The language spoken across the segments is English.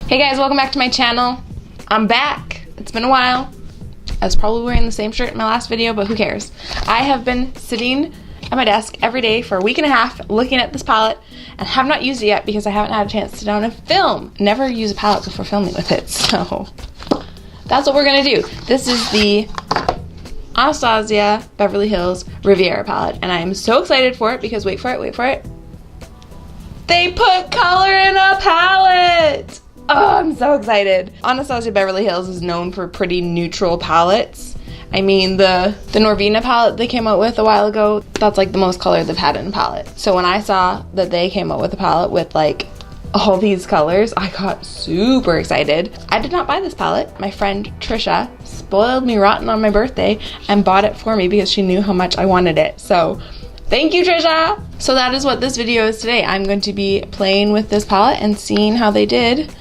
Hey guys, welcome back to my channel. I'm back. It's been a while. I was probably wearing the same shirt in my last video, but who cares? I have been sitting at my desk every day for a week and a half looking at this palette and have not used it yet because I haven't had a chance to sit down and film. Never use a palette before filming with it, so that's what we're gonna do. This is the Anastasia Beverly Hills Riviera palette, and I am so excited for it because wait for it. They put color in a palette! Oh, I'm so excited. Anastasia Beverly Hills is known for pretty neutral palettes. I mean, the Norvina palette they came out with a while ago, that's like the most color they've had in a palette. So when I saw that they came out with a palette with like all these colors, I got super excited. I did not buy this palette. My friend Tricia spoiled me rotten on my birthday and bought it for me because she knew how much I wanted it. So thank you, Tricia! So that is what this video is today. I'm going to be playing with this palette and seeing how they did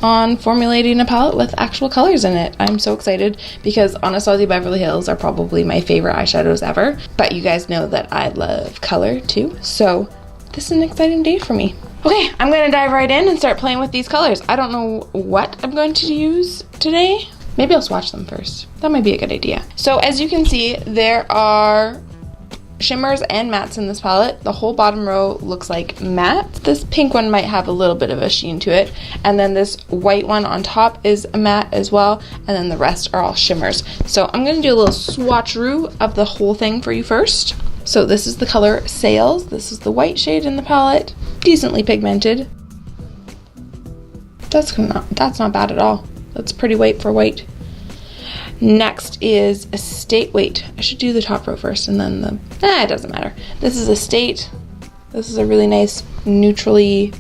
on formulating a palette with actual colors in it. I'm so excited because Anastasia Beverly Hills are probably my favorite eyeshadows ever, but you guys know that I love color too, so this is an exciting day for me. Okay, I'm gonna dive right in and start playing with these colors. I don't know what I'm going to use today. Maybe I'll swatch them first. That might be a good idea. So as you can see, there are shimmers and mattes in this palette. The whole bottom row looks like matte. This pink one might have a little bit of a sheen to it, and then this white one on top is a matte as well, and then the rest are all shimmers. So I'm gonna do a little swatcheroo of the whole thing for you first. So this is the color Sails. This is the white shade in the palette. Decently pigmented. That's not bad at all. That's pretty white for white. Next is Estate. Wait, I should do the top row first and then the... it doesn't matter. This is Estate. This is a really nice neutrally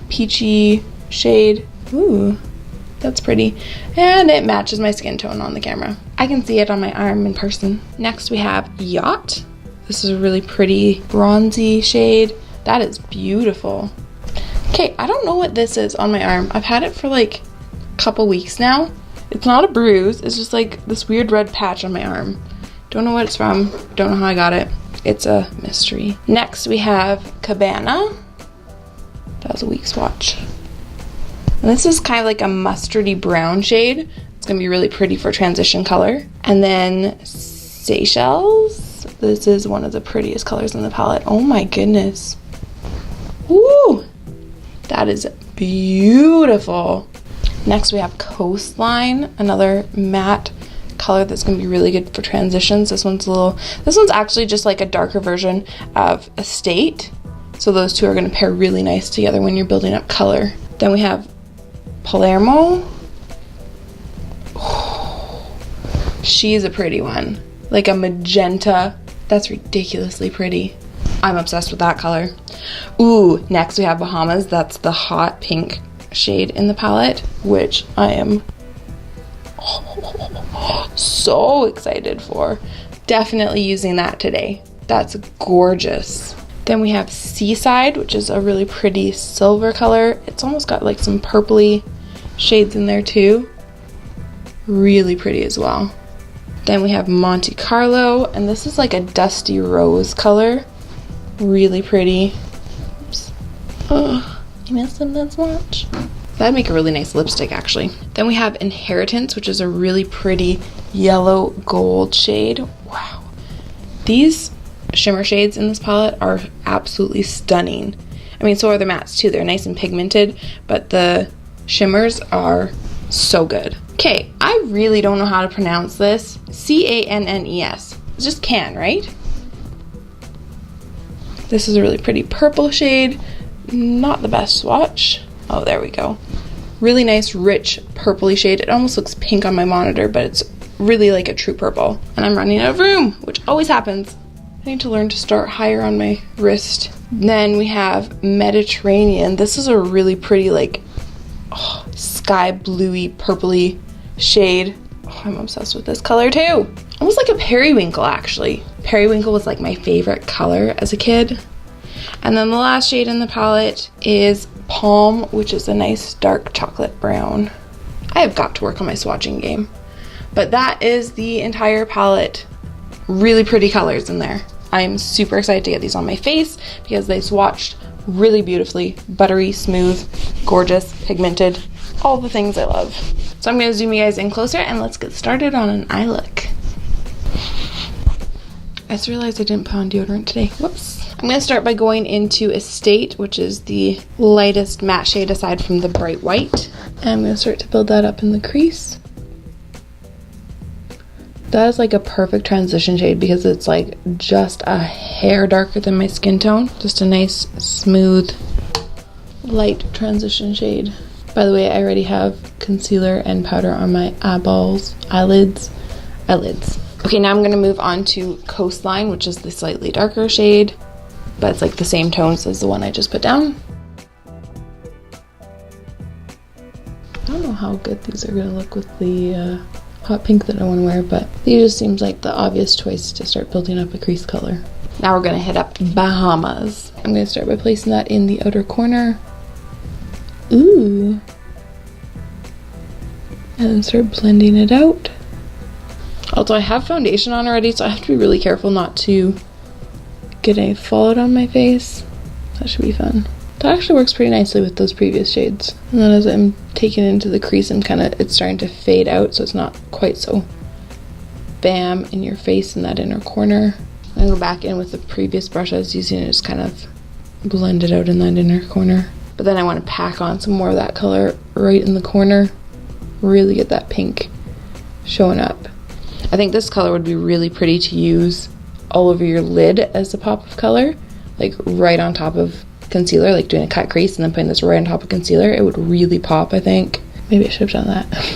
peachy shade. Ooh, that's pretty. And it matches my skin tone on the camera. I can see it on my arm in person. Next we have Yacht. This is a really pretty bronzy shade. That is beautiful. Okay, I don't know what this is on my arm. I've had it for like a couple weeks now. It's not a bruise, it's just like this weird red patch on my arm. Don't know what it's from, don't know how I got it. It's a mystery. Next we have Cabana. That was a weak swatch. And this is kind of like a mustardy brown shade. It's gonna be really pretty for transition color. And then Seychelles. This is one of the prettiest colors in the palette. Oh my goodness. Woo! That is beautiful. Next we have Coastline, another matte color that's going to be really good for transitions. This one's actually just like a darker version of Estate. So those two are going to pair really nice together when you're building up color. Then we have Palermo. Oh, she's a pretty one. Like a magenta. That's ridiculously pretty. I'm obsessed with that color. Ooh, next we have Bahamas. That's the hot pink shade in the palette, which I am so excited for. Definitely using that today. That's gorgeous. Then we have Seaside, which is a really pretty silver color. It's almost got like some purpley shades in there too. Really pretty as well. Then we have Monte Carlo, and this is like a dusty rose color. Really pretty. Oops. Ugh. I missed them that much. That'd make a really nice lipstick actually. Then we have Inheritance, which is a really pretty yellow gold shade. Wow. These shimmer shades in this palette are absolutely stunning. I mean, so are the mattes too. They're nice and pigmented, but the shimmers are so good. Okay, I really don't know how to pronounce this. C-A-N-N-E-S. It's just can, right? This is a really pretty purple shade. Not the best swatch. Oh, there we go. Really nice, rich, purpley shade. It almost looks pink on my monitor, but it's really like a true purple. And I'm running out of room, which always happens. I need to learn to start higher on my wrist. Then we have Mediterranean. This is a really pretty, like, sky bluey, purpley shade. Oh, I'm obsessed with this color too. Almost like a periwinkle, actually. Periwinkle was like my favorite color as a kid. And then the last shade in the palette is Palm, which is a nice dark chocolate brown. I have got to work on my swatching game. But that is the entire palette. Really pretty colors in there. I'm super excited to get these on my face because they swatched really beautifully. Buttery, smooth, gorgeous, pigmented. All the things I love. So I'm going to zoom you guys in closer and let's get started on an eye look. I just realized I didn't put on deodorant today. Whoops. I'm going to start by going into Estate, which is the lightest matte shade aside from the bright white. And I'm going to start to build that up in the crease. That is like a perfect transition shade because it's like just a hair darker than my skin tone. Just a nice, smooth, light transition shade. By the way, I already have concealer and powder on my eyelids. Okay, now I'm going to move on to Coastline, which is the slightly darker shade, but it's like the same tones as the one I just put down. I don't know how good these are going to look with the hot pink that I want to wear, but these just seems like the obvious choice to start building up a crease color. Now we're going to hit up Bahamas. I'm going to start by placing that in the outer corner. Ooh. And then start blending it out. Also, I have foundation on already, so I have to be really careful not to get any fallout on my face. That should be fun. That actually works pretty nicely with those previous shades. And then as I'm taking it into the crease, it's starting to fade out, so it's not quite so bam in your face in that inner corner. I'm gonna go back in with the previous brush I was using and just kind of blend it out in that inner corner. But then I want to pack on some more of that color right in the corner. Really get that pink showing up. I think this color would be really pretty to use all over your lid as a pop of color, like right on top of concealer, like doing a cut crease and then putting this right on top of concealer. It would really pop, I think. Maybe I should have done that.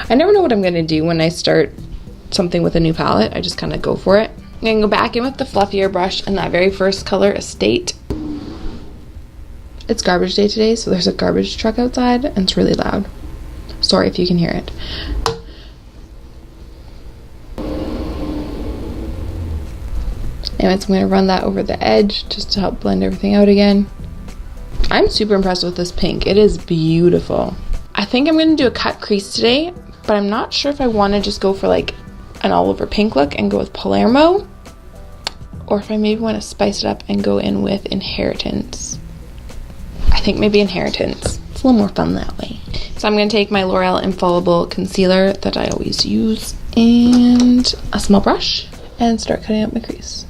I never know what I'm going to do when I start something with a new palette. I just kind of go for it. I'm going to go back in with the fluffier brush and that very first color, Estate. It's garbage day today, so there's a garbage truck outside and it's really loud. Sorry if you can hear it. Anyways, I'm going to run that over the edge just to help blend everything out again. I'm super impressed with this pink. It is beautiful. I think I'm going to do a cut crease today, but I'm not sure if I want to just go for like an all over pink look and go with Palermo, or if I maybe want to spice it up and go in with Inheritance. I think maybe Inheritance. It's a little more fun that way. So I'm going to take my L'Oreal Infallible Concealer that I always use and a small brush and start cutting out my crease.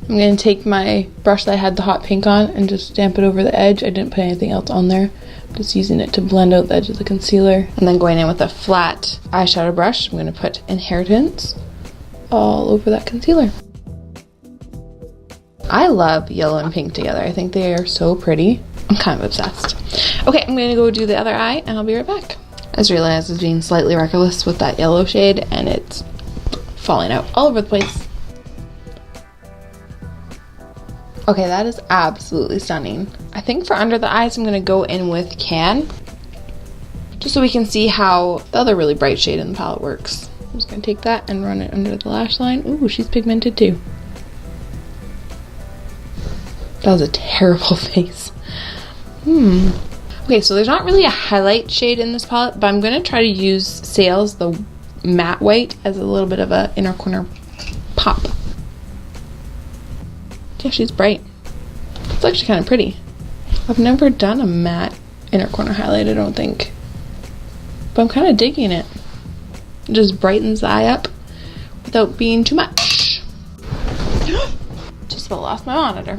I'm going to take my brush that I had the hot pink on and just stamp it over the edge. I didn't put anything else on there. I'm just using it to blend out the edge of the concealer. And then going in with a flat eyeshadow brush, I'm going to put Inheritance all over that concealer. I love yellow and pink together. I think they are so pretty. I'm kind of obsessed. Okay, I'm going to go do the other eye and I'll be right back. I just realized I was being slightly reckless with that yellow shade and it's falling out all over the place. Okay, that is absolutely stunning. I think for under the eyes, I'm going to go in with Can, just so we can see how the other really bright shade in the palette works. I'm just going to take that and run it under the lash line. Ooh, she's pigmented too. That was a terrible face. Okay, so there's not really a highlight shade in this palette, but I'm going to try to use Sales, the matte white, as a little bit of a inner corner pop. Yeah, she's bright. It's actually kind of pretty. I've never done a matte inner corner highlight, I don't think. But I'm kind of digging it. It just brightens the eye up without being too much. Just about lost my monitor.